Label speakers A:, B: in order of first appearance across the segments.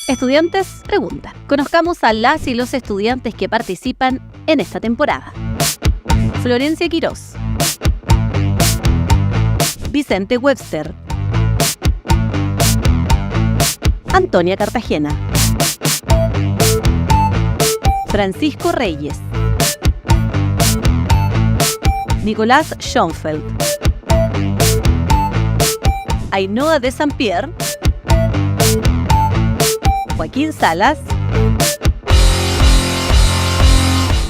A: Estudiantes Pregunta. Conozcamos a las y los estudiantes que participan en esta temporada. Florencia Quirós, Vicente Webster, Antonia Cartagena, Francisco Reyes, Nicolás Schoenfeld, Ainhoa de Saint-Pierre, Joaquín Salas,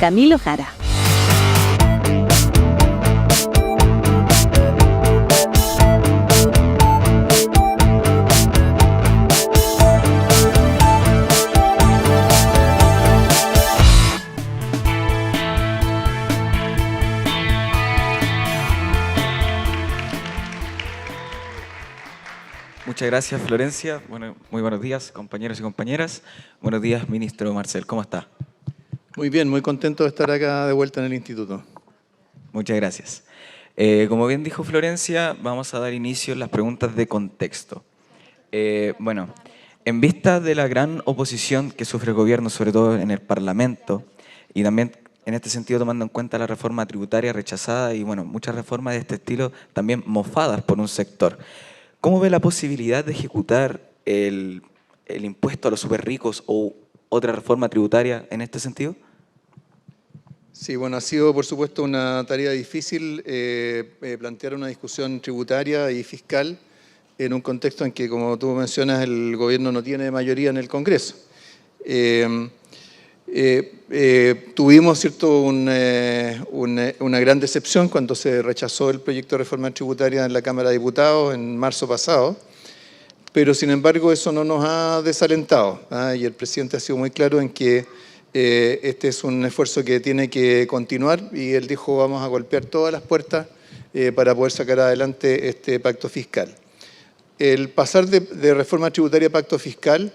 A: Camilo Jara.
B: Muchas gracias, Florencia. Bueno, muy buenos días, compañeros y compañeras. Buenos días, ministro Marcel. ¿Cómo está?
C: Muy bien, muy contento de estar acá de vuelta en el instituto.
B: Muchas gracias. Como bien dijo Florencia, vamos a dar inicio a las preguntas de contexto. Bueno, en vista de la gran oposición que sufre el gobierno, sobre todo en el Parlamento, y también en este sentido tomando en cuenta la reforma tributaria rechazada y bueno, muchas reformas de este estilo también mofadas por un sector, ¿cómo ve la posibilidad de ejecutar el impuesto a los superricos o otra reforma tributaria en este sentido?
C: Sí, bueno, ha sido por supuesto una tarea difícil plantear una discusión tributaria y fiscal en un contexto en que, como tú mencionas, el gobierno no tiene mayoría en el Congreso. Tuvimos una gran decepción cuando se rechazó el proyecto de reforma tributaria en la Cámara de Diputados en marzo pasado, pero sin embargo eso no nos ha desalentado, y el presidente ha sido muy claro en que este es un esfuerzo que tiene que continuar y él dijo vamos a golpear todas las puertas para poder sacar adelante este pacto fiscal. El pasar de reforma tributaria a pacto fiscal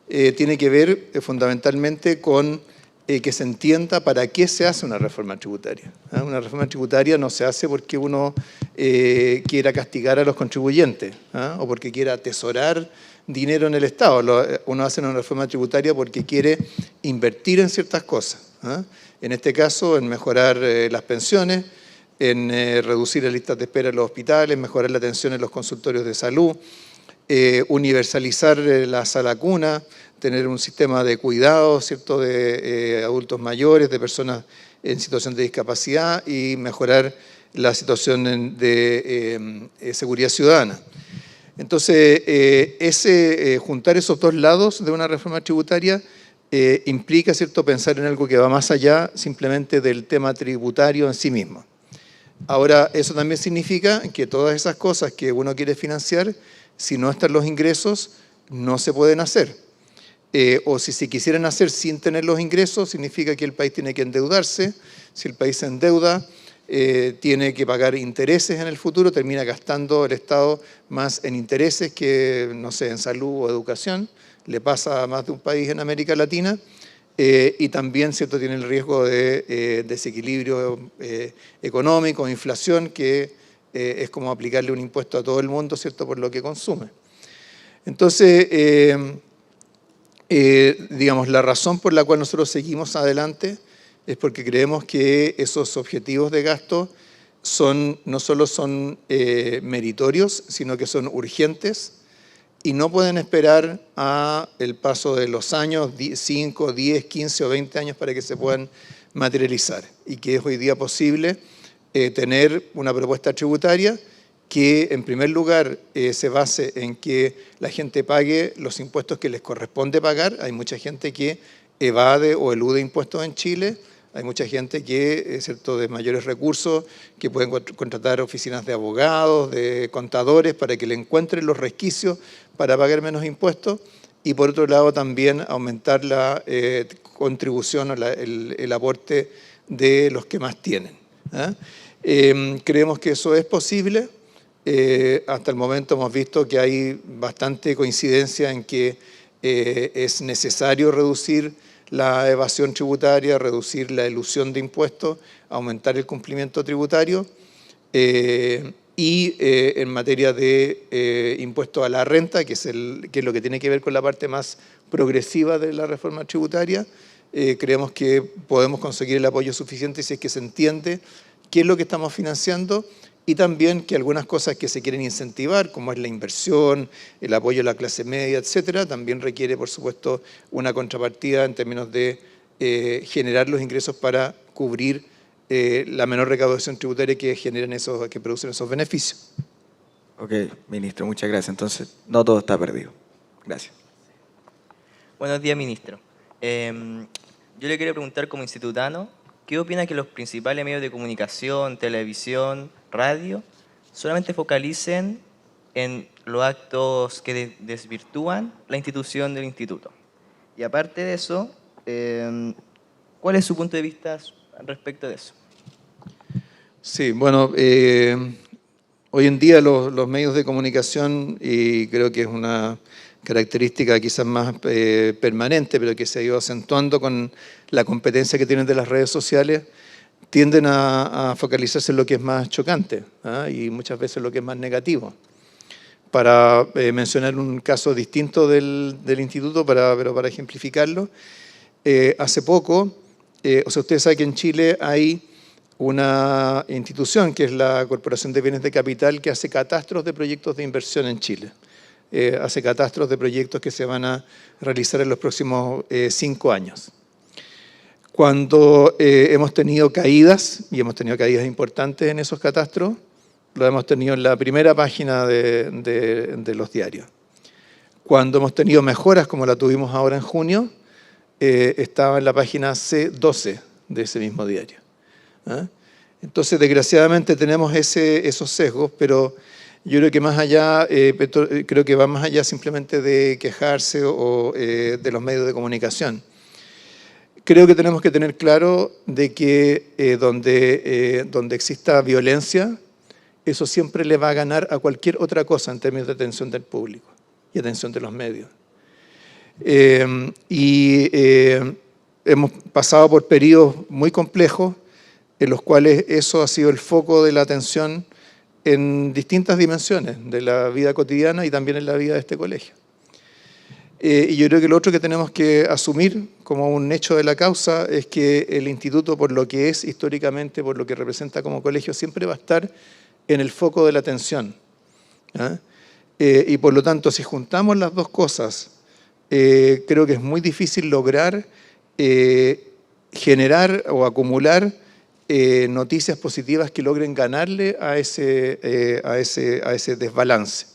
C: tiene que ver fundamentalmente con que se entienda para qué se hace una reforma tributaria. Una reforma tributaria no se hace porque uno quiera castigar a los contribuyentes o porque quiera atesorar dinero en el Estado. Uno hace una reforma tributaria porque quiere invertir en ciertas cosas. En este caso, en mejorar las pensiones, en reducir las listas de espera en los hospitales, mejorar la atención en los consultorios de salud, universalizar la sala cuna, tener un sistema de cuidado, ¿cierto?, de adultos mayores, de personas en situación de discapacidad y mejorar la situación de seguridad ciudadana. Entonces, juntar esos dos lados de una reforma tributaria implica, ¿cierto?, pensar en algo que va más allá simplemente del tema tributario en sí mismo. Ahora, eso también significa que todas esas cosas que uno quiere financiar, si no están los ingresos, no se pueden hacer. O si se quisieran hacer sin tener los ingresos, significa que el país tiene que endeudarse. Si el país se endeuda, tiene que pagar intereses en el futuro, termina gastando el Estado más en intereses que, no sé, en salud o educación. Le pasa a más de un país en América Latina. Y también, ¿cierto?, tiene el riesgo de desequilibrio económico, inflación, que es como aplicarle un impuesto a todo el mundo, ¿cierto?, por lo que consume. Entonces, digamos, la razón por la cual nosotros seguimos adelante es porque creemos que esos objetivos de gasto no solo son meritorios, sino que son urgentes y no pueden esperar a el paso de los años, 5, 10, 15 o 20 años para que se puedan materializar. Y que es hoy día posible tener una propuesta tributaria que en primer lugar se base en que la gente pague los impuestos que les corresponde pagar. Hay mucha gente que evade o elude impuestos en Chile. Hay mucha gente que, ¿cierto?, de mayores recursos, que pueden contratar oficinas de abogados, de contadores, para que le encuentren los resquicios para pagar menos impuestos. Y por otro lado también aumentar la contribución o el aporte de los que más tienen. Creemos que eso es posible. Hasta el momento hemos visto que hay bastante coincidencia en que es necesario reducir la evasión tributaria, reducir la elusión de impuestos, aumentar el cumplimiento tributario y en materia de impuesto a la renta, que es lo que tiene que ver con la parte más progresiva de la reforma tributaria, creemos que podemos conseguir el apoyo suficiente si es que se entiende qué es lo que estamos financiando y también que algunas cosas que se quieren incentivar, como es la inversión, el apoyo a la clase media, etcétera, también requiere, por supuesto, una contrapartida en términos de generar los ingresos para cubrir la menor recaudación tributaria que producen esos beneficios.
B: Ok, ministro, muchas gracias. Entonces, no todo está perdido. Gracias.
D: Buenos días, ministro. Yo le quería preguntar como institutano, ¿qué opina que los principales medios de comunicación, televisión, radio, solamente focalicen en los actos que desvirtúan la institución del instituto? Y aparte de eso, ¿cuál es su punto de vista respecto de eso?
C: Sí, bueno, hoy en día los medios de comunicación, y creo que es una característica quizás más permanente, pero que se ha ido acentuando con la competencia que tienen de las redes sociales, tienden a focalizarse en lo que es más chocante, y muchas veces lo que es más negativo. Para mencionar un caso distinto del instituto, pero para ejemplificarlo, hace poco, ustedes saben que en Chile hay una institución que es la Corporación de Bienes de Capital que hace catastros de proyectos de inversión en Chile. Hace catastros de proyectos que se van a realizar en los próximos 5 años. Cuando hemos tenido caídas, y hemos tenido caídas importantes en esos catastros, lo hemos tenido en la primera página de los diarios. Cuando hemos tenido mejoras, como la tuvimos ahora en junio, estaba en la página C12 de ese mismo diario. Entonces, desgraciadamente tenemos esos sesgos, pero yo creo que más allá, creo que va más allá simplemente de quejarse o de los medios de comunicación. Creo que tenemos que tener claro de que donde exista violencia, eso siempre le va a ganar a cualquier otra cosa en términos de atención del público y atención de los medios. Hemos pasado por periodos muy complejos en los cuales eso ha sido el foco de la atención en distintas dimensiones de la vida cotidiana y también en la vida de este colegio. Y yo creo que lo otro que tenemos que asumir como un hecho de la causa es que el instituto, por lo que es históricamente, por lo que representa como colegio, siempre va a estar en el foco de la atención. Y por lo tanto, si juntamos las dos cosas, creo que es muy difícil lograr generar o acumular noticias positivas que logren ganarle a ese desbalance.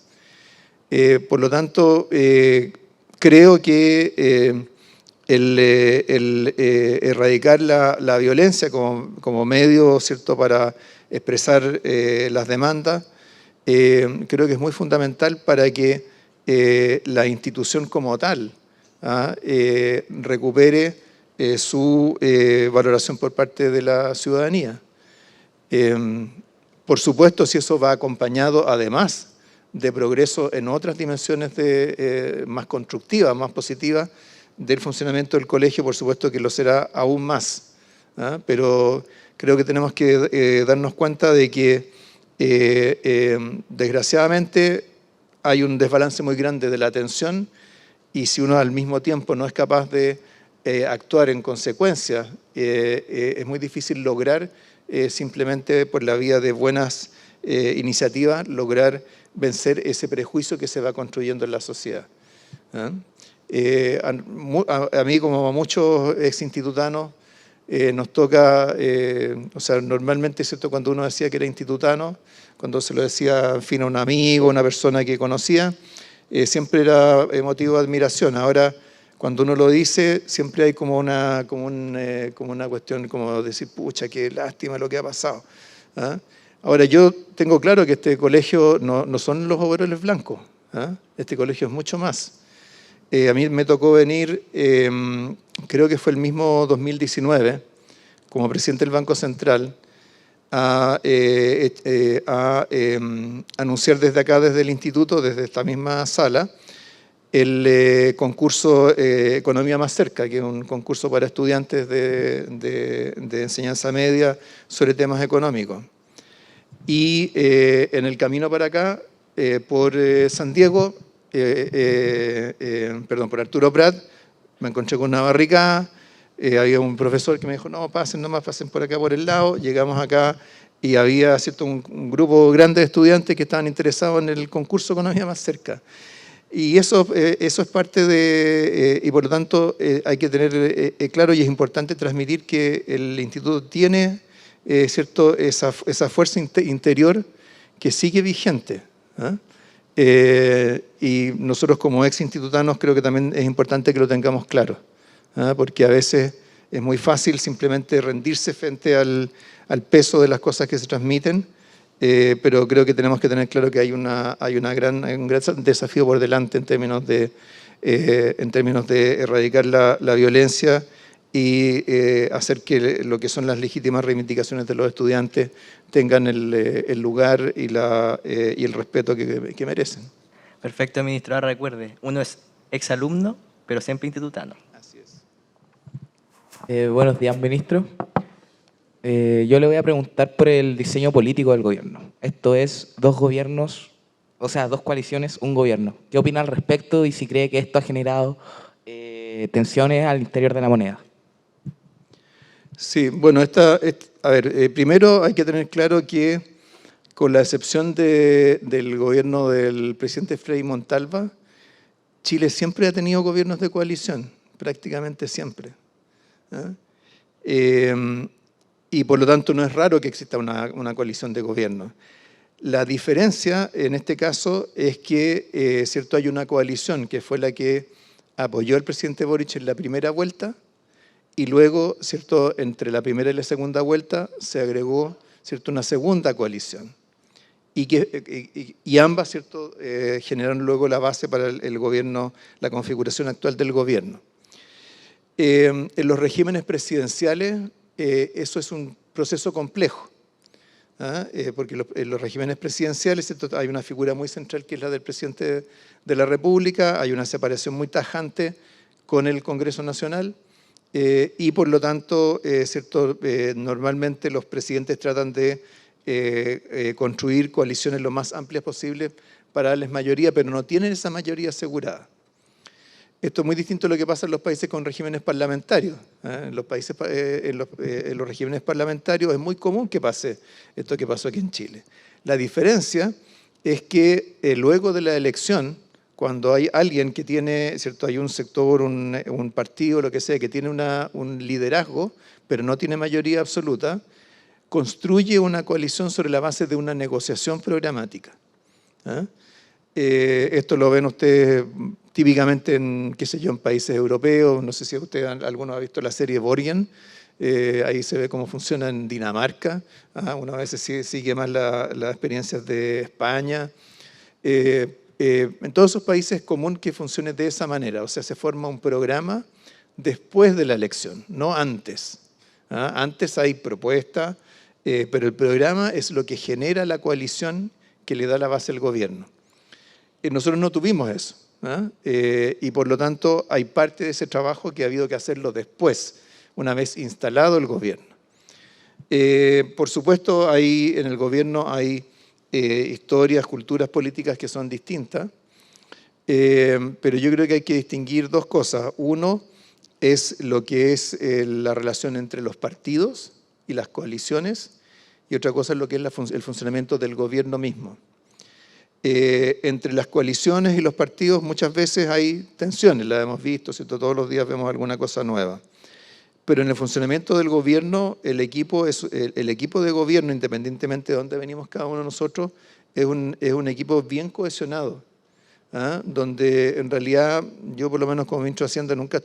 C: Por lo tanto, creo que el erradicar la violencia como medio, ¿cierto?, para expresar las demandas, creo que es muy fundamental para que la institución como tal recupere su valoración por parte de la ciudadanía. Por supuesto, si eso va acompañado además de progreso en otras dimensiones más constructivas, más positivas del funcionamiento del colegio, por supuesto que lo será aún más. Pero creo que tenemos que darnos cuenta de que desgraciadamente hay un desbalance muy grande de la atención y si uno al mismo tiempo no es capaz de actuar en consecuencia, es muy difícil lograr simplemente por la vía de buenas iniciativas, lograr vencer ese prejuicio que se va construyendo en la sociedad. A mí, como a muchos exinstitutanos, nos toca, normalmente, ¿cierto?, cuando uno decía que era institutano, cuando se lo decía, en fin, a un amigo, a una persona que conocía, siempre era motivo de admiración. Ahora, cuando uno lo dice, siempre hay como una cuestión, como decir, pucha, qué lástima lo que ha pasado. Ahora, yo tengo claro que este colegio no son los overoles blancos. Este colegio es mucho más. A mí me tocó venir, creo que fue el mismo 2019, como presidente del Banco Central, a anunciar desde acá, desde el instituto, desde esta misma sala, el concurso Economía Más Cerca, que es un concurso para estudiantes de enseñanza media sobre temas económicos. Y en el camino para acá, por San Diego, perdón, por Arturo Prat, me encontré con una barricada, había un profesor que me dijo, no, pasen nomás, pasen por acá por el lado, llegamos acá y había ¿cierto? Un grupo grande de estudiantes que estaban interesados en el concurso que nos había más cerca. Y eso es parte de, y por lo tanto hay que tener claro y es importante transmitir que el instituto tiene ¿cierto? Esa fuerza interior que sigue vigente. Y nosotros como ex institutanos creo que también es importante que lo tengamos claro, porque a veces es muy fácil simplemente rendirse frente al peso de las cosas que se transmiten, pero creo que tenemos que tener claro que hay un gran desafío por delante en términos de erradicar la violencia y hacer que lo que son las legítimas reivindicaciones de los estudiantes tengan el lugar y el respeto que merecen.
D: Perfecto, ministro. Ahora recuerde, uno es exalumno, pero siempre institutano.
C: Así es.
E: Buenos días, ministro. Yo le voy a preguntar por el diseño político del gobierno. Esto es dos gobiernos, o sea, dos coaliciones, un gobierno. ¿Qué opina al respecto y si cree que esto ha generado tensiones al interior de la moneda?
C: Sí, bueno, primero hay que tener claro que con la excepción del gobierno del presidente Frei Montalva, Chile siempre ha tenido gobiernos de coalición, prácticamente siempre. Y por lo tanto no es raro que exista una coalición de gobiernos. La diferencia en este caso es que ¿cierto? Hay una coalición que fue la que apoyó al presidente Boric en la primera vuelta y luego ¿cierto? Entre la primera y la segunda vuelta se agregó ¿cierto? Una segunda coalición. Y ambas ¿cierto? Generaron luego la base para el gobierno, la configuración actual del gobierno. En los regímenes presidenciales eso es un proceso complejo, porque en los regímenes presidenciales ¿cierto? Hay una figura muy central que es la del presidente de la República, hay una separación muy tajante con el Congreso Nacional y por lo tanto ¿cierto? Normalmente los presidentes tratan de construir coaliciones lo más amplias posible para darles mayoría, pero no tienen esa mayoría asegurada. Esto es muy distinto a lo que pasa en los países con regímenes parlamentarios. En los regímenes parlamentarios es muy común que pase esto que pasó aquí en Chile. La diferencia es que luego de la elección, cuando hay alguien que tiene, ¿cierto? Hay un sector, un partido, lo que sea, que tiene un liderazgo, pero no tiene mayoría absoluta, construye una coalición sobre la base de una negociación programática. Esto lo ven ustedes típicamente en países europeos. No sé si alguno ha visto la serie Borgen. Ahí se ve cómo funciona en Dinamarca. Una vez sigue más las experiencias de España. En todos esos países es común que funcione de esa manera. O sea, se forma un programa después de la elección, no antes. Antes hay propuestas, pero el programa es lo que genera la coalición que le da la base al gobierno. Nosotros no tuvimos eso. Y por lo tanto hay parte de ese trabajo que ha habido que hacerlo después, una vez instalado el gobierno. Por supuesto, en el gobierno hay historias, culturas políticas que son distintas, pero yo creo que hay que distinguir dos cosas. Uno es lo que es la relación entre los partidos y las coaliciones, y otra cosa es lo que es el funcionamiento del gobierno mismo. Entre las coaliciones y los partidos muchas veces hay tensiones, las hemos visto, ¿cierto? Todos los días vemos alguna cosa nueva. Pero en el funcionamiento del gobierno, el equipo de gobierno, independientemente de dónde venimos cada uno de nosotros, es un equipo bien cohesionado, donde en realidad yo por lo menos como ministro de Hacienda nunca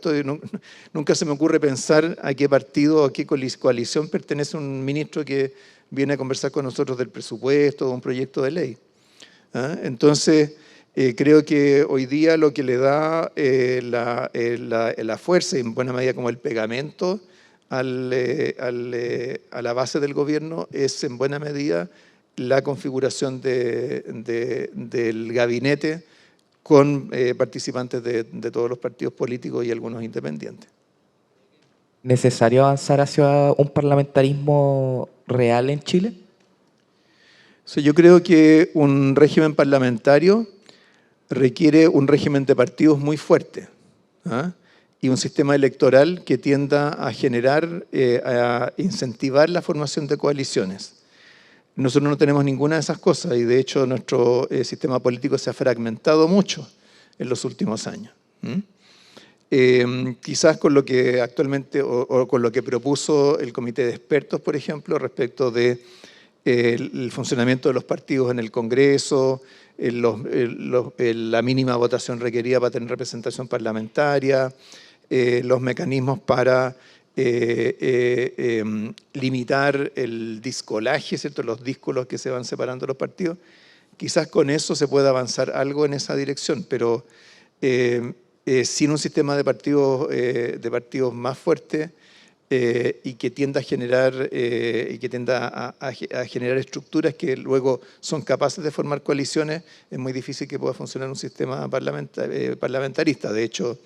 C: se me ocurre pensar a qué partido o a qué coalición pertenece un ministro que viene a conversar con nosotros del presupuesto o de un proyecto de ley. Entonces, creo que hoy día lo que le da la fuerza y en buena medida como el pegamento a la base del gobierno es en buena medida la configuración del gabinete con participantes de todos los partidos políticos y algunos independientes.
E: ¿Necesario avanzar hacia un parlamentarismo real en Chile?
C: sea, yo creo que un régimen parlamentario requiere un régimen de partidos muy fuerte, ¿ah? Y un sistema electoral que tienda a generar, a incentivar la formación de coaliciones. Nosotros no tenemos ninguna de esas cosas y de hecho nuestro sistema político se ha fragmentado mucho en los últimos años. Quizás con lo que actualmente o con lo que propuso el comité de expertos, por ejemplo, respecto de el funcionamiento de los partidos en el Congreso, la mínima votación requerida para tener representación parlamentaria, los mecanismos para limitar el discolaje, ¿cierto? Los díscolos que se van separando los partidos. Quizás con eso se pueda avanzar algo en esa dirección, pero sin un sistema de partidos más fuerte y que tienda a generar a generar estructuras que luego son capaces de formar coaliciones, es muy difícil que pueda funcionar un sistema parlamentarista. De hecho,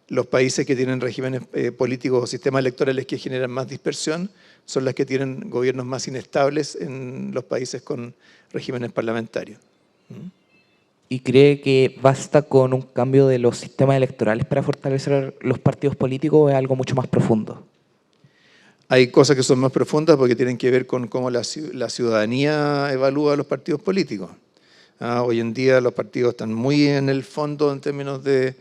C: los países que tienen regímenes políticos o sistemas electorales que generan más dispersión son los que tienen gobiernos más inestables en los países con regímenes parlamentarios.
E: ¿Y cree que basta con un cambio de los sistemas electorales para fortalecer los partidos políticos o es algo mucho más profundo?
C: Hay cosas que son más profundas porque tienen que ver con cómo la ciudadanía evalúa a los partidos políticos. Hoy en día los partidos están muy en el fondo en términos de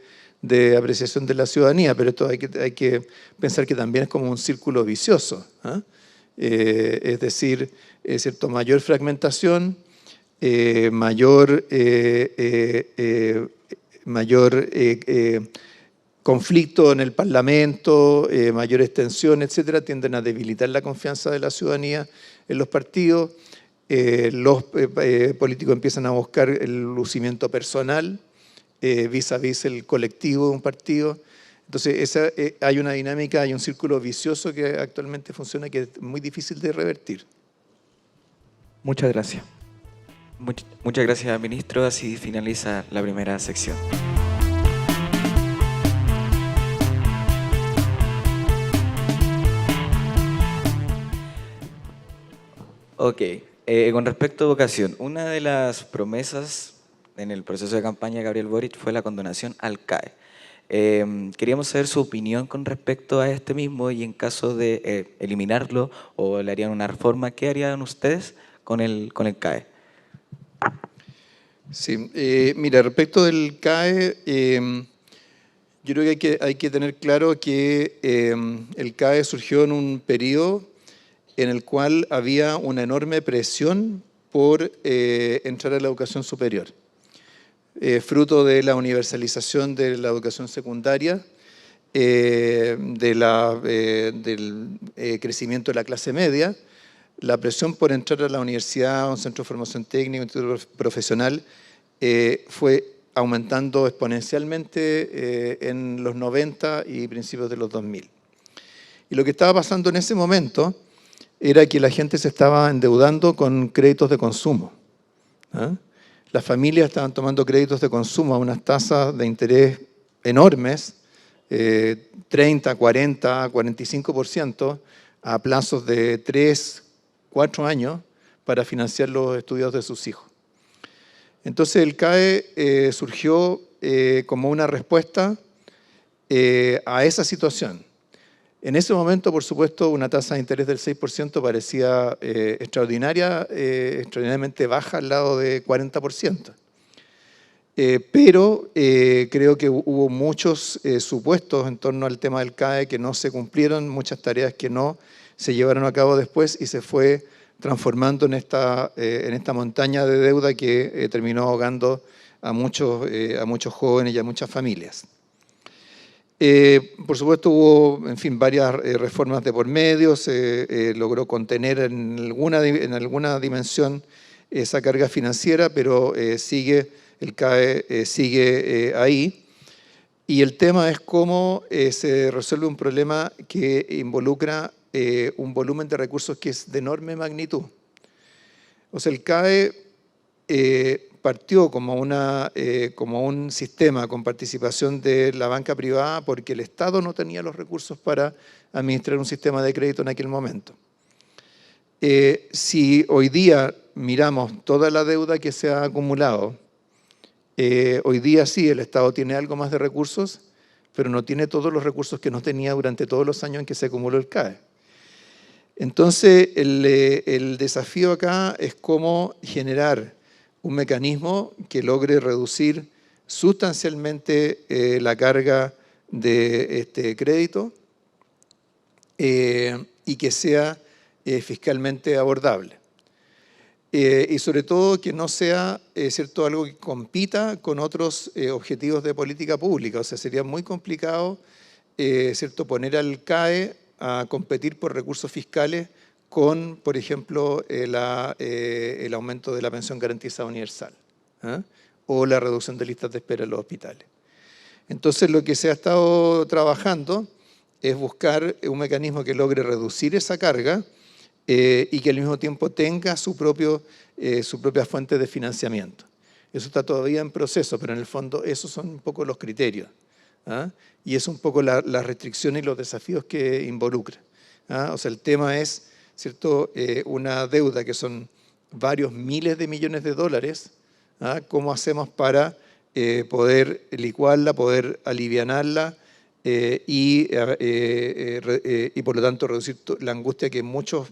C: apreciación de la ciudadanía, pero esto hay que pensar que también es como un círculo vicioso. Es decir, ¿cierto? Mayor fragmentación, mayor conflicto en el Parlamento, mayor extensión, etcétera, tienden a debilitar la confianza de la ciudadanía en los partidos. Los políticos empiezan a buscar el lucimiento personal vis a vis el colectivo de un partido. Entonces, hay una dinámica, hay un círculo vicioso que actualmente funciona que es muy difícil de revertir.
E: Muchas gracias.
B: Muchas gracias, ministro. Así finaliza la primera sección. Ok, con respecto a educación, una de las promesas en el proceso de campaña de Gabriel Boric fue la condonación al CAE. Queríamos saber su opinión con respecto a este mismo y en caso de eliminarlo o le harían una reforma, ¿qué harían ustedes con el CAE?
C: Sí, mira, respecto del CAE, yo creo que hay que tener claro que el CAE surgió en un periodo en el cual había una enorme presión por entrar a la educación superior. Fruto de la universalización de la educación secundaria, del crecimiento de la clase media, la presión por entrar a la universidad, a un centro de formación técnica, un instituto profesional, fue aumentando exponencialmente en los 90 y principios de los 2000. Y lo que estaba pasando en ese momento era que la gente se estaba endeudando con créditos de consumo. Las familias estaban tomando créditos de consumo a unas tasas de interés enormes, 30, 40, 45%, a plazos de 3, 4 años para financiar los estudios de sus hijos. Entonces el CAE surgió como una respuesta a esa situación. En ese momento, por supuesto, una tasa de interés del 6% parecía extraordinariamente baja al lado de 40%. Pero creo que hubo muchos supuestos en torno al tema del CAE que no se cumplieron, muchas tareas que no se llevaron a cabo después y se fue transformando en esta montaña de deuda que terminó ahogando a muchos jóvenes y a muchas familias. Por supuesto hubo, en fin, varias reformas de por medio, se logró contener en alguna dimensión esa carga financiera, pero el CAE sigue ahí. Y el tema es cómo se resuelve un problema que involucra un volumen de recursos que es de enorme magnitud. O sea, el CAE partió como un sistema con participación de la banca privada porque el Estado no tenía los recursos para administrar un sistema de crédito en aquel momento. Si hoy día miramos toda la deuda que se ha acumulado, hoy día sí, el Estado tiene algo más de recursos, pero no tiene todos los recursos que no tenía durante todos los años en que se acumuló el CAE. Entonces, el desafío acá es cómo generar un mecanismo que logre reducir sustancialmente la carga de este crédito y que sea fiscalmente abordable. Y sobre todo que no sea ¿cierto? Algo que compita con otros objetivos de política pública. O sea, sería muy complicado ¿cierto? Poner al CAE a competir por recursos fiscales con, por ejemplo, el aumento de la pensión garantizada universal o la reducción de listas de espera en los hospitales. Entonces, lo que se ha estado trabajando es buscar un mecanismo que logre reducir esa carga y que al mismo tiempo tenga su propia fuente de financiamiento. Eso está todavía en proceso, pero en el fondo esos son un poco los criterios. Y es un poco las restricciones y los desafíos que involucra. O sea, el tema es, ¿cierto? Una deuda que son varios miles de millones de dólares. ¿Cómo hacemos para poder licuarla, poder alivianarla y por lo tanto reducir la angustia que muchos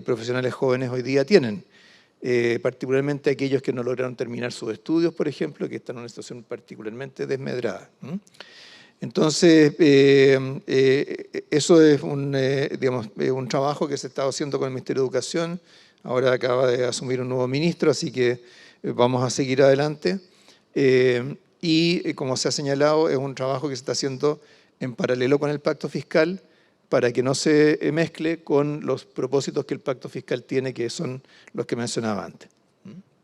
C: profesionales jóvenes hoy día tienen? Particularmente aquellos que no lograron terminar sus estudios, por ejemplo, que están en una situación particularmente desmedrada. Entonces, eso es un trabajo que se está haciendo con el Ministerio de Educación. Ahora acaba de asumir un nuevo ministro, así que vamos a seguir adelante. Y como se ha señalado, es un trabajo que se está haciendo en paralelo con el pacto fiscal para que no se mezcle con los propósitos que el pacto fiscal tiene, que son los que mencionaba antes.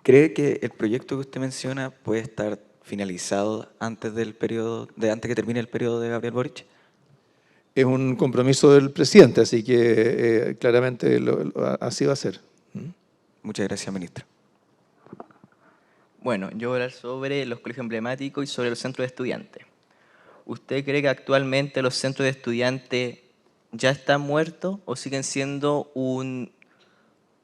B: ¿Cree que el proyecto que usted menciona puede estar finalizado antes antes que termine el periodo de Gabriel Boric?
C: Es un compromiso del presidente, así que claramente así va a ser.
B: Muchas gracias, ministro.
D: Bueno, yo voy a hablar sobre los colegios emblemáticos y sobre los centros de estudiantes. ¿Usted cree que actualmente los centros de estudiantes ya están muertos o siguen siendo un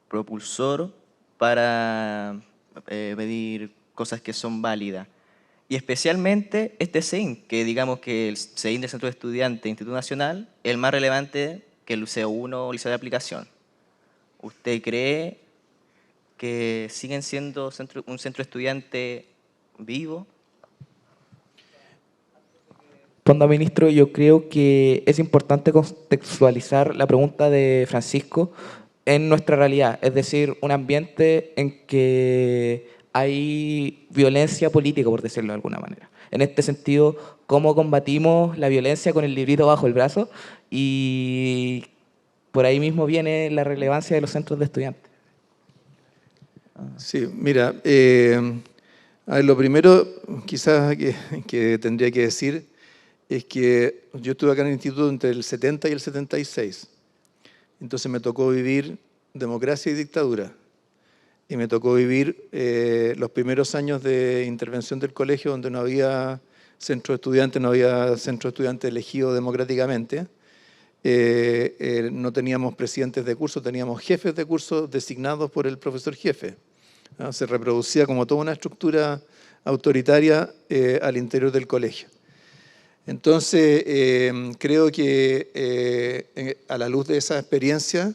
D: propulsor para pedir cosas que son válidas? Y especialmente este CEIN, que digamos que el CEIN del Centro de Estudiantes Instituto Nacional es el más relevante que el Liceo 1 o Liceo de Aplicación. ¿Usted cree que siguen siendo un centro de estudiante vivo?
E: Responda, ministro, yo creo que es importante contextualizar la pregunta de Francisco en nuestra realidad, es decir, un ambiente en que hay violencia política, por decirlo de alguna manera. En este sentido, ¿cómo combatimos la violencia con el librito bajo el brazo? Y por ahí mismo viene la relevancia de los centros de estudiantes.
C: Sí, mira, a ver, lo primero quizás que tendría que decir es que yo estuve acá en el instituto entre el 70 y el 76. Entonces me tocó vivir democracia y dictadura. Y me tocó vivir los primeros años de intervención del colegio donde no había centro de estudiantes, no había centro de estudiantes elegido democráticamente. No teníamos presidentes de curso, teníamos jefes de curso designados por el profesor jefe. Se reproducía como toda una estructura autoritaria al interior del colegio. Entonces, creo que a la luz de esa experiencia,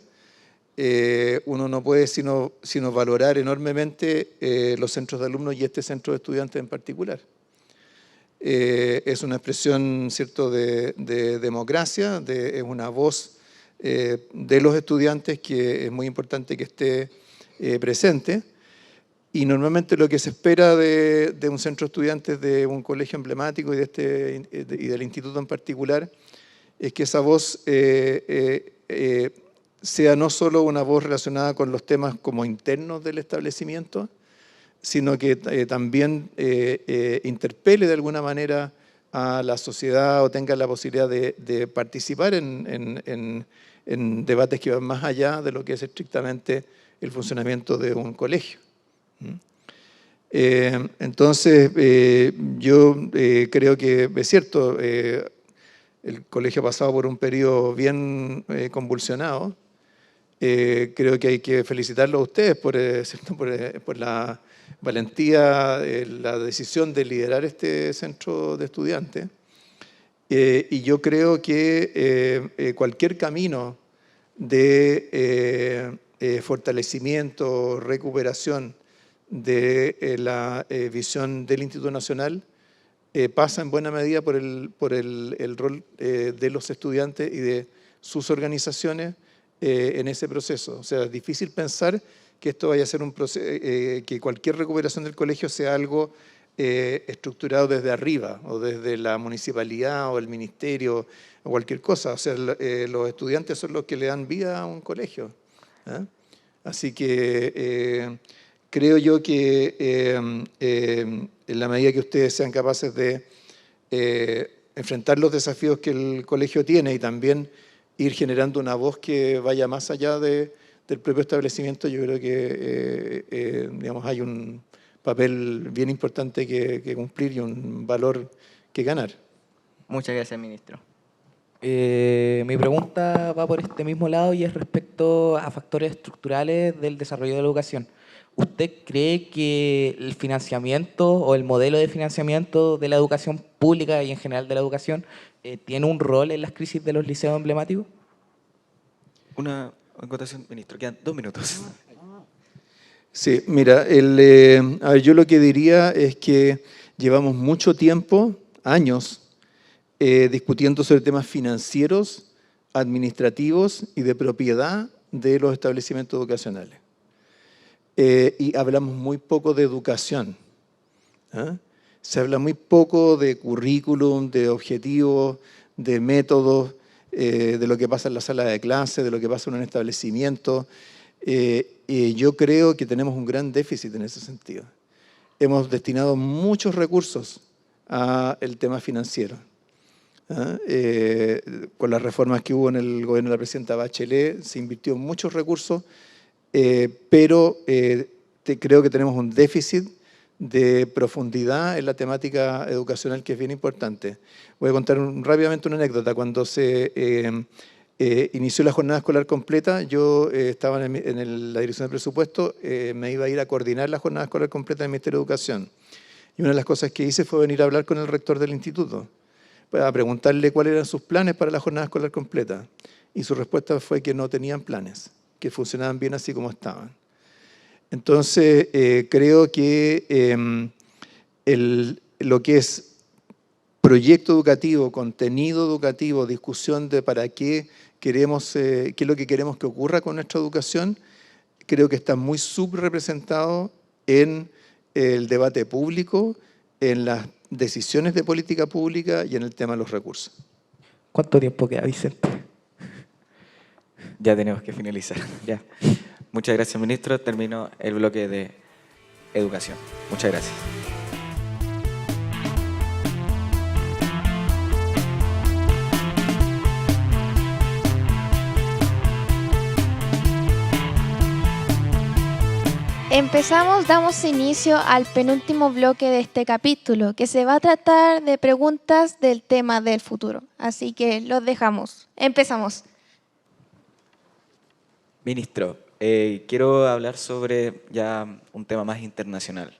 C: uno no puede sino valorar enormemente los centros de alumnos y este centro de estudiantes en particular. Es una expresión, ¿cierto?, de democracia, es una voz de los estudiantes que es muy importante que esté presente. Y normalmente lo que se espera de un centro de estudiantes, de un colegio emblemático y del instituto en particular, es que esa voz sea no solo una voz relacionada con los temas como internos del establecimiento, sino que también interpele de alguna manera a la sociedad o tenga la posibilidad de participar en debates que van más allá de lo que es estrictamente el funcionamiento de un colegio. Entonces, yo creo que es cierto, el colegio ha pasado por un periodo bien convulsionado, Creo que hay que felicitarlos a ustedes ¿cierto? Por la valentía, la decisión de liderar este centro de estudiantes. Y yo creo que cualquier camino de fortalecimiento, recuperación de la visión del Instituto Nacional pasa en buena medida por el rol de los estudiantes y de sus organizaciones en ese proceso. O sea, es difícil pensar que esto vaya a ser un proceso, que cualquier recuperación del colegio sea algo estructurado desde arriba o desde la municipalidad o el ministerio o cualquier cosa. O sea, los estudiantes son los que le dan vida a un colegio. Así que creo yo que en la medida que ustedes sean capaces de enfrentar los desafíos que el colegio tiene y también ir generando una voz que vaya más allá del propio establecimiento, yo creo que digamos, hay un papel bien importante que cumplir y un valor que ganar.
D: Muchas gracias, ministro.
E: Mi pregunta va por este mismo lado y es respecto a factores estructurales del desarrollo de la educación. ¿Usted cree que el financiamiento o el modelo de financiamiento de la educación pública y en general de la educación tiene un rol en las crisis de los liceos emblemáticos?
B: Una acotación, ministro. Quedan 2 minutos.
C: Sí, mira, a ver, yo lo que diría es que llevamos mucho tiempo, años, discutiendo sobre temas financieros, administrativos y de propiedad de los establecimientos educacionales. Y hablamos muy poco de educación. Se habla muy poco de currículum, de objetivos, de métodos, de lo que pasa en la sala de clase, de lo que pasa en un establecimiento. Yo creo que tenemos un gran déficit en ese sentido. Hemos destinado muchos recursos al tema financiero. Con las reformas que hubo en el gobierno de la presidenta Bachelet se invirtió muchos recursos, pero creo que tenemos un déficit de profundidad en la temática educacional que es bien importante. Voy a contar rápidamente una anécdota. Cuando se inició la jornada escolar completa, yo estaba en la dirección de presupuesto, me iba a ir a coordinar la jornada escolar completa del Ministerio de Educación. Y una de las cosas que hice fue venir a hablar con el rector del instituto, para preguntarle cuáles eran sus planes para la jornada escolar completa. Y su respuesta fue que no tenían planes, que funcionaban bien así como estaban. Entonces, creo que lo que es proyecto educativo, contenido educativo, discusión de para qué queremos, qué es lo que queremos que ocurra con nuestra educación, creo que está muy subrepresentado en el debate público, en las decisiones de política pública y en el tema de los recursos.
E: ¿Cuánto tiempo queda, Vicente?
B: Ya tenemos que finalizar.
E: Ya.
B: Muchas gracias, ministro. Termino el bloque de educación. Muchas gracias.
F: Damos inicio al penúltimo bloque de este capítulo, que se va a tratar de preguntas del tema del futuro. Así que los dejamos. Empezamos.
B: Ministro, quiero hablar sobre ya un tema más internacional.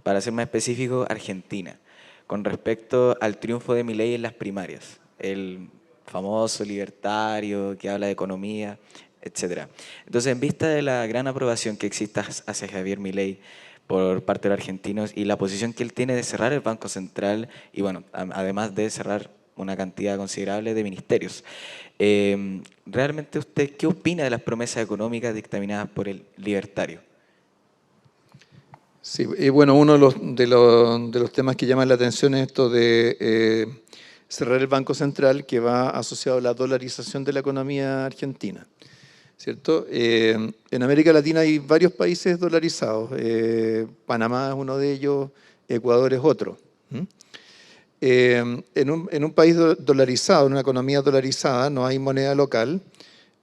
B: Para ser más específico, Argentina, con respecto al triunfo de Milei en las primarias. El famoso libertario que habla de economía, etcétera. Entonces, en vista de la gran aprobación que existe hacia Javier Milei por parte de los argentinos y la posición que él tiene de cerrar el Banco Central y, bueno, además de cerrar una cantidad considerable de ministerios, ¿realmente usted qué opina de las promesas económicas dictaminadas por el libertario?
C: Sí, bueno, uno de los temas que llaman la atención es esto de cerrar el Banco Central, que va asociado a la dolarización de la economía argentina, ¿cierto? En América Latina hay varios países dolarizados. Panamá es uno de ellos, Ecuador es otro. En un país dolarizado, en una economía dolarizada, no hay moneda local.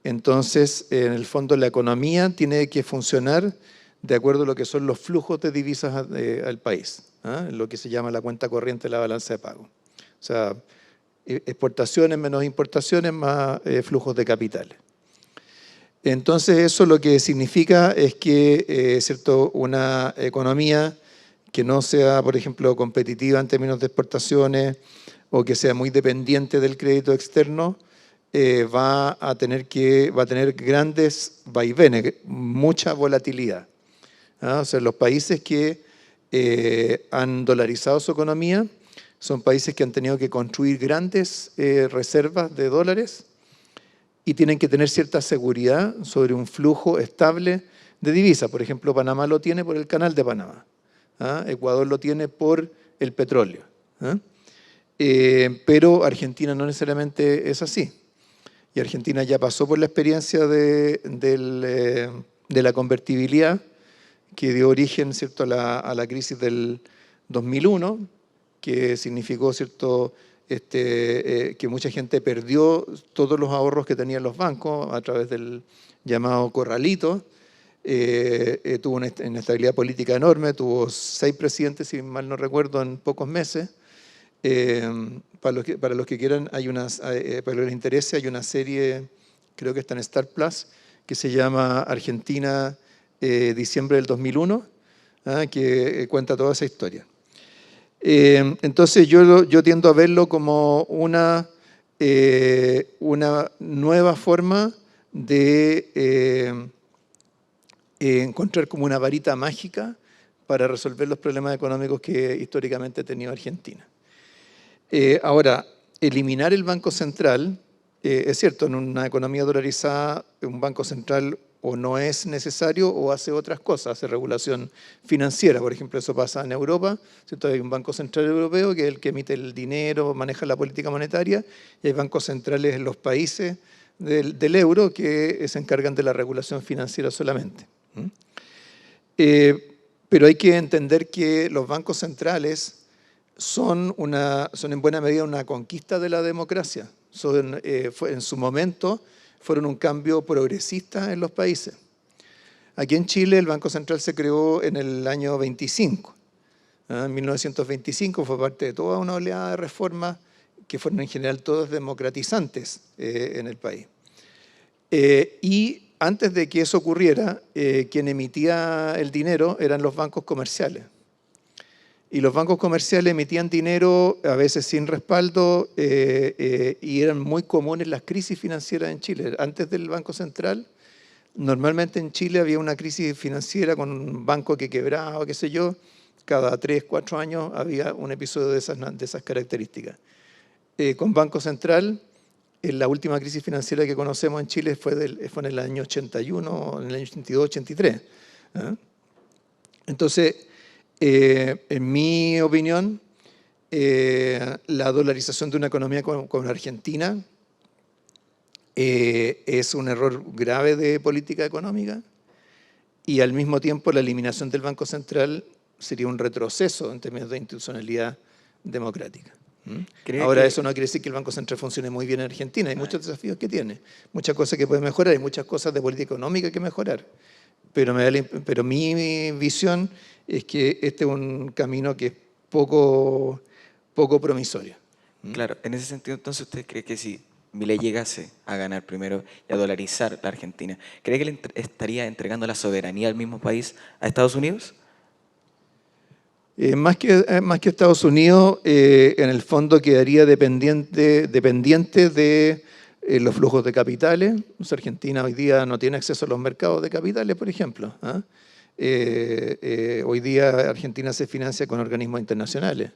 C: Entonces, en el fondo, la economía tiene que funcionar de acuerdo a lo que son los flujos de divisas al país, lo que se llama la cuenta corriente de la balanza de pago. O sea, exportaciones menos importaciones más flujos de capitales. Entonces eso lo que significa es que ¿cierto? Una economía que no sea, por ejemplo, competitiva en términos de exportaciones o que sea muy dependiente del crédito externo, va a tener grandes vaivenes, mucha volatilidad. ¿Ah? O sea, los países que han dolarizado su economía son países que han tenido que construir grandes reservas de dólares y tienen que tener cierta seguridad sobre un flujo estable de divisas. Por ejemplo, Panamá lo tiene por el Canal de Panamá. ¿Ah? Ecuador lo tiene por el petróleo. ¿Ah? Pero Argentina no necesariamente es así. Y Argentina ya pasó por la experiencia de la convertibilidad que dio origen, ¿cierto?, a la crisis del 2001, que significó, ¿cierto?, que mucha gente perdió todos los ahorros que tenían los bancos a través del llamado corralito. Tuvo una inestabilidad política enorme, tuvo 6 presidentes, si mal no recuerdo, en pocos meses. Para los que quieran, para los que les interese, hay una serie, creo que está en Star Plus, que se llama Argentina, diciembre del 2001, que cuenta toda esa historia. Entonces yo tiendo a verlo como una nueva forma de encontrar como una varita mágica para resolver los problemas económicos que históricamente ha tenido Argentina. Ahora, eliminar el Banco Central, es cierto, en una economía dolarizada, un Banco Central o no es necesario o hace otras cosas, hace regulación financiera. Por ejemplo, eso pasa en Europa, ¿cierto? Hay un Banco Central Europeo que es el que emite el dinero, maneja la política monetaria, y hay bancos centrales en los países del euro que se encargan de la regulación financiera solamente. Pero hay que entender que los bancos centrales son en buena medida una conquista de la democracia. En su momento fueron un cambio progresista en los países. Aquí en Chile el Banco Central se creó en el año 25. En 1925 fue parte de toda una oleada de reformas que fueron en general todas democratizantes en el país. Y antes de que eso ocurriera, quien emitía el dinero eran los bancos comerciales. Y los bancos comerciales emitían dinero a veces sin respaldo y eran muy comunes las crisis financieras en Chile. Antes del Banco Central, normalmente en Chile había una crisis financiera con un banco que quebraba o qué sé yo. Cada 3, 4 años había un episodio de esas características. Con Banco Central, la última crisis financiera que conocemos en Chile fue en el año 81, en el año 82, 83. Entonces, en mi opinión, la dolarización de una economía como Argentina es un error grave de política económica y al mismo tiempo la eliminación del Banco Central sería un retroceso en términos de institucionalidad democrática. Ahora, eso no quiere decir que el Banco Central funcione muy bien en Argentina. Hay muchos desafíos que tiene, muchas cosas que puede mejorar, hay muchas cosas de política económica que mejorar. Pero mi visión es que este es un camino que es poco promisorio.
B: Claro, en ese sentido, entonces, ¿usted cree que si Milei llegase a ganar primero y a dolarizar la Argentina, cree que le estaría entregando la soberanía al mismo país a Estados Unidos?
C: Más que Estados Unidos, en el fondo quedaría dependiente de los flujos de capitales. Argentina hoy día no tiene acceso a los mercados de capitales, por ejemplo. Hoy día Argentina se financia con organismos internacionales.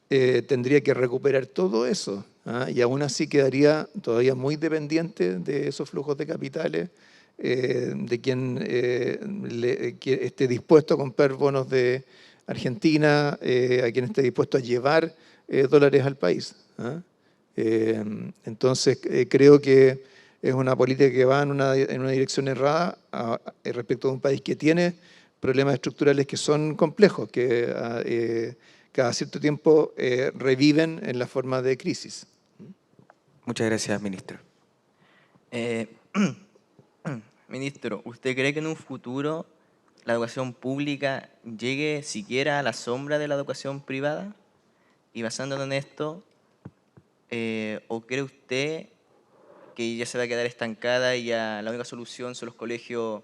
C: Tendría que recuperar todo eso, y aún así quedaría todavía muy dependiente de esos flujos de capitales, de quien esté dispuesto a comprar bonos de Argentina, a quien esté dispuesto a llevar dólares al país. Entonces creo que es una política que va en una dirección errada respecto a un país que tiene problemas estructurales que son complejos, que cada cierto tiempo reviven en la forma de crisis.
B: Muchas gracias, ministro.
D: Ministro, ¿usted cree que en un futuro la educación pública llegue siquiera a la sombra de la educación privada? Y basándonos en esto, ¿o cree usted que ya se va a quedar estancada y ya la única solución son los colegios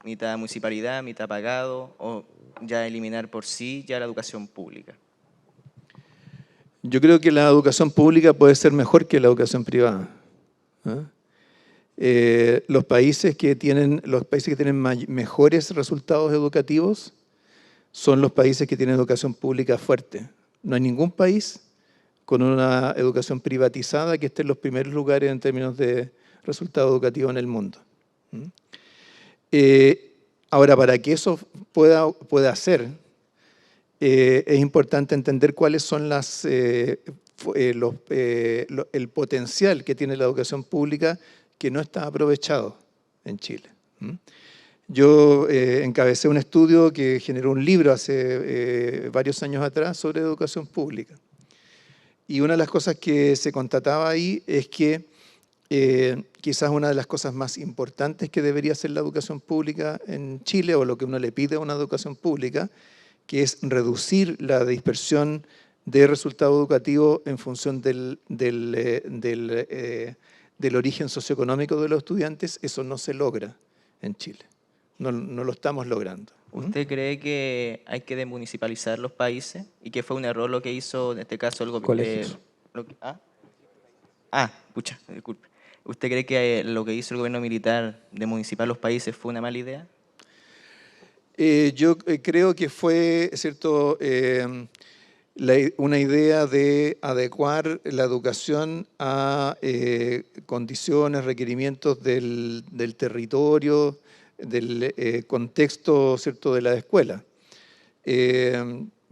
D: mitad municipalidad, mitad pagado, o ya eliminar por sí ya la educación pública?
C: Yo creo que la educación pública puede ser mejor que la educación privada. Los países que tienen mejores resultados educativos son los países que tienen educación pública fuerte. No hay ningún país con una educación privatizada que esté en los primeros lugares en términos de resultados educativos en el mundo. Ahora, para que eso pueda ser, es importante entender cuáles son el potencial que tiene la educación pública que no está aprovechado en Chile. Yo encabecé un estudio que generó un libro hace varios años atrás sobre educación pública. Y una de las cosas que se constataba ahí es que quizás una de las cosas más importantes que debería hacer la educación pública en Chile, o lo que uno le pide a una educación pública, que es reducir la dispersión de resultados educativos en función del origen socioeconómico de los estudiantes. Eso no se logra en Chile. No lo estamos logrando.
D: ¿Usted cree que hay que desmunicipalizar los países y que fue un error lo que hizo en este caso el gobierno? Disculpe. ¿Usted cree que lo que hizo el gobierno militar de municipar los países fue una mala idea?
C: Yo creo que fue, ¿cierto?, una idea de adecuar la educación a condiciones, requerimientos del territorio, del contexto, ¿cierto?, de la escuela.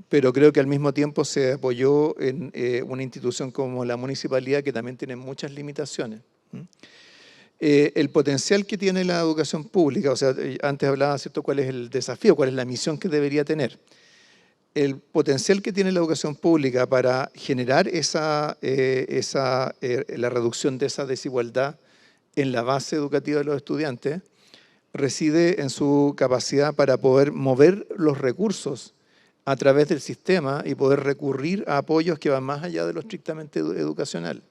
C: Pero creo que al mismo tiempo se apoyó en una institución como la municipalidad, que también tiene muchas limitaciones. El potencial que tiene la educación pública, o sea, antes hablaba, ¿cierto?, cuál es el desafío, cuál es la misión que debería tener. El potencial que tiene la educación pública para generar la reducción de esa desigualdad en la base educativa de los estudiantes reside en su capacidad para poder mover los recursos a través del sistema y poder recurrir a apoyos que van más allá de lo estrictamente educacional.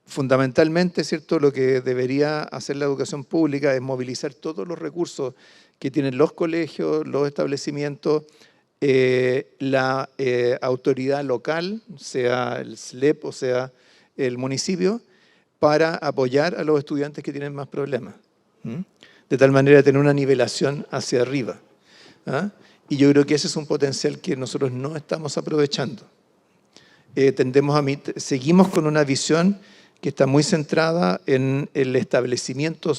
C: Fundamentalmente, ¿cierto?, lo que debería hacer la educación pública es movilizar todos los recursos que tienen los colegios, los establecimientos, la autoridad local, sea el SLEP o sea el municipio, para apoyar a los estudiantes que tienen más problemas. De tal manera de tener una nivelación hacia arriba. Y yo creo que ese es un potencial que nosotros no estamos aprovechando. Seguimos con una visión que está muy centrada en el establecimiento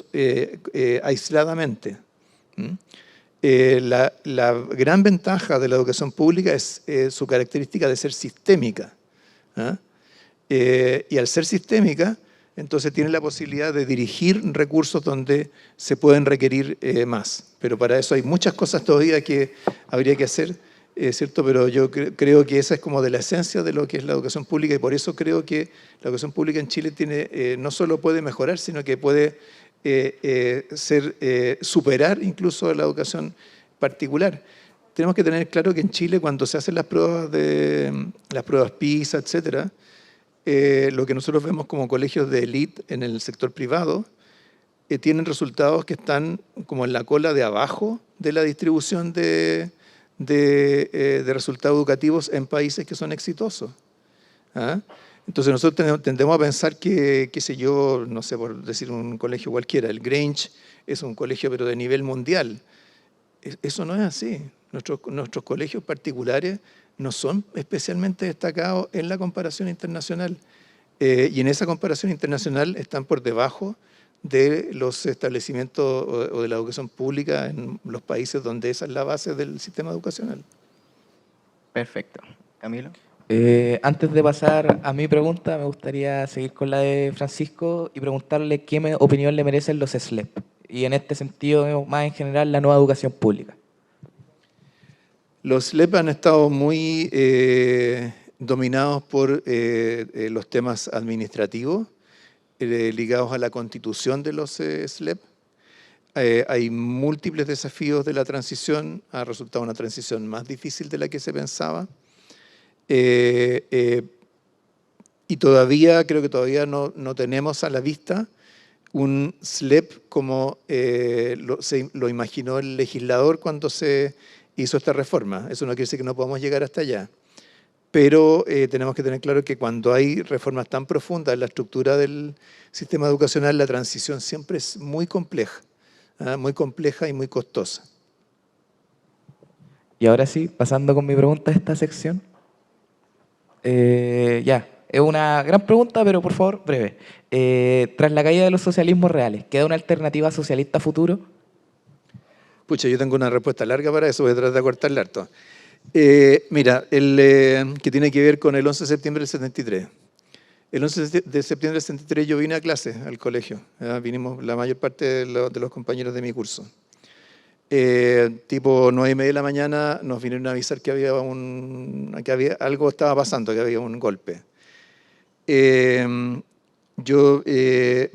C: aisladamente. La gran ventaja de la educación pública es su característica de ser sistémica. Y al ser sistémica, entonces tiene la posibilidad de dirigir recursos donde se pueden requerir más. Pero para eso hay muchas cosas todavía que habría que hacer, ¿cierto? Pero yo creo que esa es como de la esencia de lo que es la educación pública, y por eso creo que la educación pública en Chile no solo puede mejorar, sino que puede superar incluso la educación particular. Tenemos que tener claro que en Chile, cuando se hacen las pruebas PISA, etcétera, lo que nosotros vemos como colegios de élite en el sector privado tienen resultados que están como en la cola de abajo de la distribución de resultados educativos en países que son exitosos. Entonces nosotros tendemos a pensar que, qué sé yo, no sé, por decir un colegio cualquiera, el Grange es un colegio pero de nivel mundial. Eso no es así. Nuestros colegios particulares no son especialmente destacados en la comparación internacional. Y en esa comparación internacional están por debajo de los establecimientos o de la educación pública en los países donde esa es la base del sistema educacional.
D: Perfecto. Camilo.
E: Antes de pasar a mi pregunta, me gustaría seguir con la de Francisco y preguntarle qué opinión le merecen los SLEP. Y en este sentido, más en general, la nueva educación pública.
C: Los SLEP han estado muy dominados por los temas administrativos ligados a la constitución de los SLEP. Hay múltiples desafíos de la transición, ha resultado una transición más difícil de la que se pensaba. Y creo que todavía no tenemos a la vista un SLEP como lo imaginó el legislador cuando se hizo esta reforma. Eso no quiere decir que no podamos llegar hasta allá. Pero tenemos que tener claro que cuando hay reformas tan profundas en la estructura del sistema educacional, la transición siempre es muy compleja y muy costosa.
E: Y ahora sí, pasando con mi pregunta de esta sección. Es una gran pregunta, pero por favor, breve. Tras la caída de los socialismos reales, ¿queda una alternativa socialista a futuro?
C: Pucha, yo tengo una respuesta larga para eso, voy a tratar de acortarla harto. Mira, que tiene que ver con el 11 de septiembre del 73. El 11 de septiembre del 73 yo vine a clase al colegio. Vinimos la mayor parte de los compañeros de mi curso. Tipo 9:30 de la mañana nos vinieron a avisar que algo estaba pasando, que había un golpe. Yo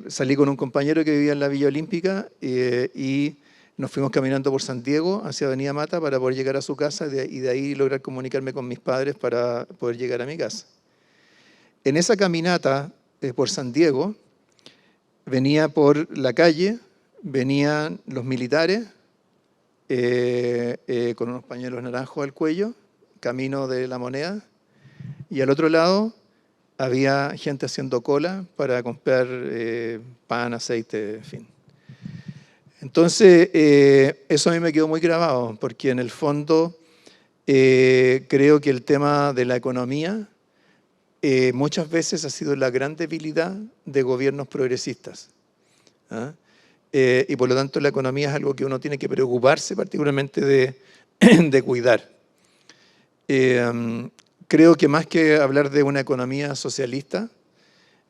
C: salí con un compañero que vivía en la Villa Olímpica y nos fuimos caminando por San Diego hacia Avenida Mata para poder llegar a su casa y de ahí lograr comunicarme con mis padres para poder llegar a mi casa. En esa caminata por San Diego, venía por la calle, venían los militares con unos pañuelos naranjos al cuello, camino de La Moneda, y al otro lado había gente haciendo cola para comprar pan, aceite, en fin. Entonces, eso a mí me quedó muy grabado, porque en el fondo creo que el tema de la economía muchas veces ha sido la gran debilidad de gobiernos progresistas. Y por lo tanto la economía es algo que uno tiene que preocuparse particularmente de cuidar. Creo que más que hablar de una economía socialista,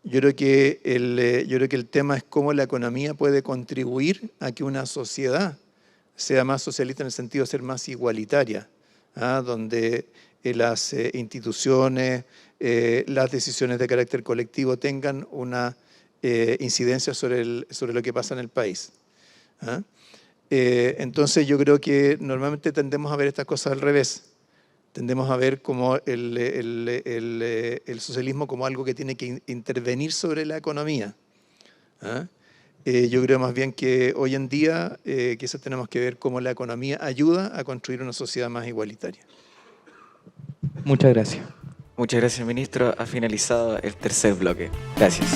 C: yo creo que el tema es cómo la economía puede contribuir a que una sociedad sea más socialista en el sentido de ser más igualitaria, donde las instituciones, las decisiones de carácter colectivo tengan una incidencia sobre lo que pasa en el país. Entonces yo creo que normalmente tendemos a ver estas cosas al revés. Tendemos a ver como el socialismo como algo que tiene que intervenir sobre la economía. Yo creo más bien que hoy en día quizás tenemos que ver cómo la economía ayuda a construir una sociedad más igualitaria.
E: Muchas gracias.
B: Muchas gracias, ministro. Ha finalizado el tercer bloque. Gracias.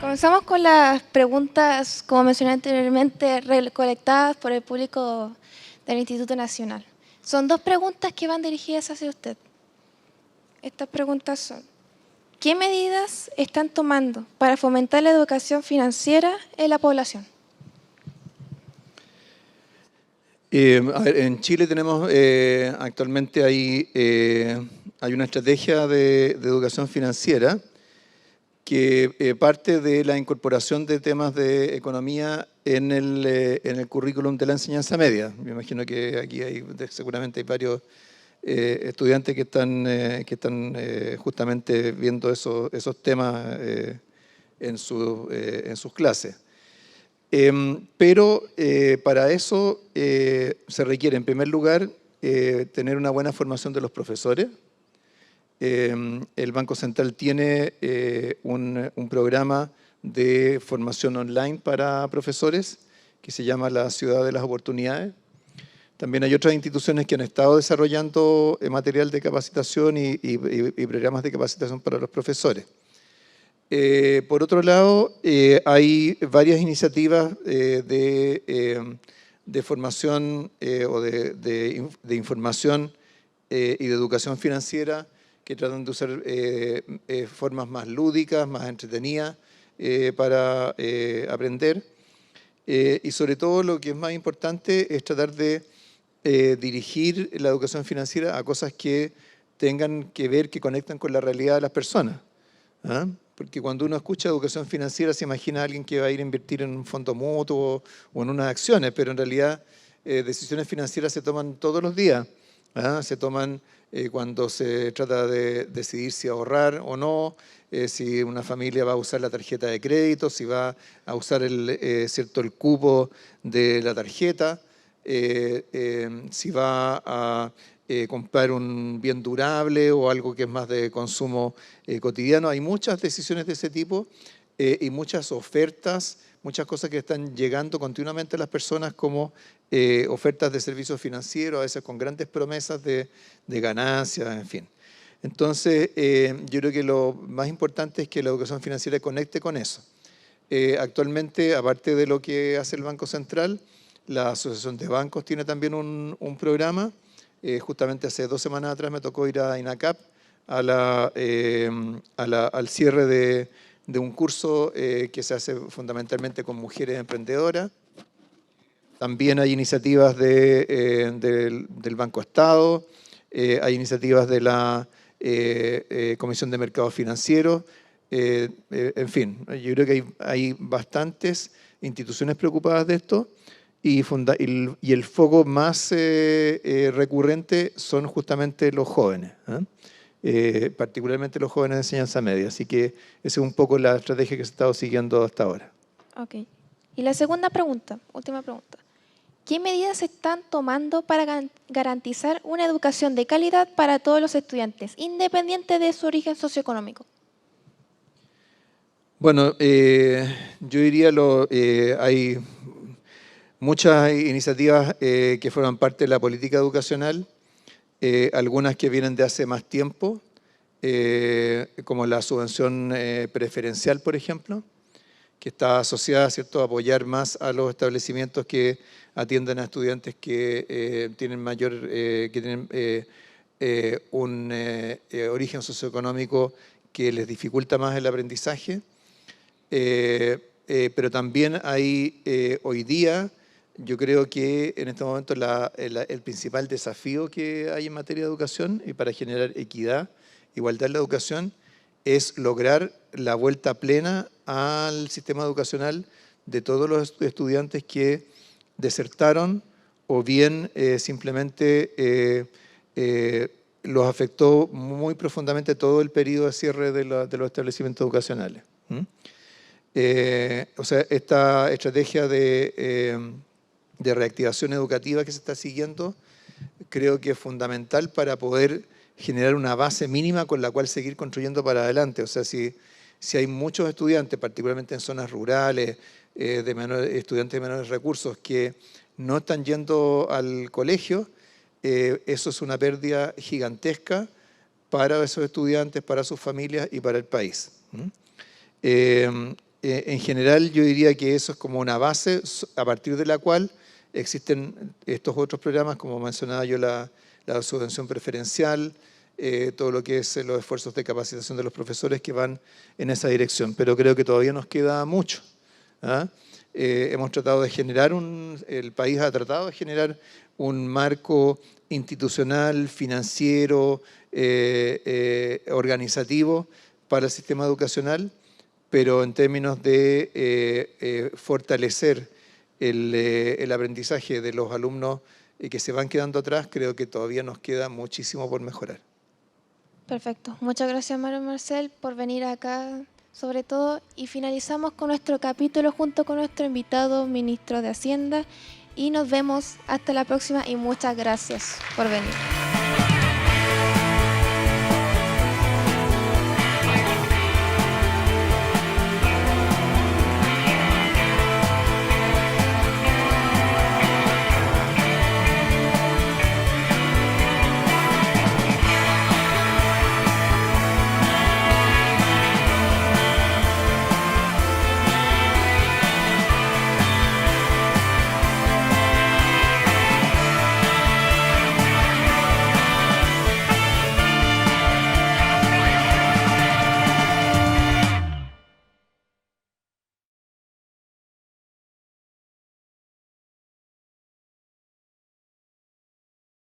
F: Comenzamos con las preguntas, como mencioné anteriormente, recolectadas por el público del Instituto Nacional. Son 2 preguntas que van dirigidas hacia usted. Estas preguntas son: ¿qué medidas están tomando para fomentar la educación financiera en la población?
C: A ver, en Chile tenemos actualmente hay una estrategia de educación financiera que parte de la incorporación de temas de economía en el currículum de la enseñanza media. Me imagino que aquí seguramente hay varios estudiantes que están justamente viendo esos temas en sus clases. Pero para eso se requiere, en primer lugar, tener una buena formación de los profesores. El Banco Central tiene un programa de formación online para profesores que se llama la Ciudad de las Oportunidades. También hay otras instituciones que han estado desarrollando material de capacitación y programas de capacitación para los profesores. Por otro lado, hay varias iniciativas de formación o de información y de educación financiera que tratan de usar formas más lúdicas, más entretenidas para aprender. Y sobre todo lo que es más importante es tratar de dirigir la educación financiera a cosas que tengan que ver, que conectan con la realidad de las personas. Porque cuando uno escucha educación financiera se imagina a alguien que va a ir a invertir en un fondo mutuo o en unas acciones, pero en realidad decisiones financieras se toman todos los días. Se toman cuando se trata de decidir si ahorrar o no, si una familia va a usar la tarjeta de crédito, si va a usar el cupo de la tarjeta, si va a comprar un bien durable o algo que es más de consumo cotidiano. Hay muchas decisiones de ese tipo y muchas ofertas, muchas cosas que están llegando continuamente a las personas como ofertas de servicios financieros, a veces con grandes promesas de ganancias, en fin. Entonces, yo creo que lo más importante es que la educación financiera conecte con eso. Actualmente, aparte de lo que hace el Banco Central, la Asociación de Bancos tiene también un programa. Justamente hace 2 semanas atrás me tocó ir a INACAP al cierre de un curso que se hace fundamentalmente con mujeres emprendedoras. También hay iniciativas del Banco Estado, hay iniciativas de la Comisión de Mercados Financieros, en fin, yo creo que hay bastantes instituciones preocupadas de esto y el foco más recurrente son justamente los jóvenes, particularmente los jóvenes de enseñanza media. Así que esa es un poco la estrategia que se ha estado siguiendo hasta ahora.
F: Ok. Y la segunda pregunta, última pregunta. ¿Qué medidas se están tomando para garantizar una educación de calidad para todos los estudiantes, independiente de su origen socioeconómico?
C: Bueno, yo diría hay muchas iniciativas que forman parte de la política educacional, algunas que vienen de hace más tiempo, como la subvención preferencial, por ejemplo, que está asociada, ¿cierto?, a apoyar más a los establecimientos que atienden a estudiantes que tienen un origen socioeconómico que les dificulta más el aprendizaje. Pero también hay hoy día, yo creo que en este momento el principal desafío que hay en materia de educación y para generar equidad, igualdad en la educación, es lograr la vuelta plena al sistema educacional de todos los estudiantes que desertaron o bien simplemente los afectó muy profundamente todo el periodo de cierre de los establecimientos educacionales. O sea, esta estrategia de reactivación educativa que se está siguiendo creo que es fundamental para poder generar una base mínima con la cual seguir construyendo para adelante. O sea, si hay muchos estudiantes, particularmente en zonas rurales, estudiantes de menores recursos que no están yendo al colegio, eso es una pérdida gigantesca para esos estudiantes, para sus familias y para el país. En general, yo diría que eso es como una base a partir de la cual existen estos otros programas, como mencionaba yo, la subvención preferencial, todo lo que es los esfuerzos de capacitación de los profesores que van en esa dirección. Pero creo que todavía nos queda mucho. Hemos tratado de generar el país ha tratado de generar un marco institucional, financiero, organizativo para el sistema educacional, pero en términos de fortalecer el aprendizaje de los alumnos que se van quedando atrás, creo que todavía nos queda muchísimo por mejorar.
F: Perfecto. Muchas gracias, Mario Marcel, por venir acá, sobre todo. Y finalizamos con nuestro capítulo junto con nuestro invitado, ministro de Hacienda. Y nos vemos hasta la próxima y muchas gracias por venir.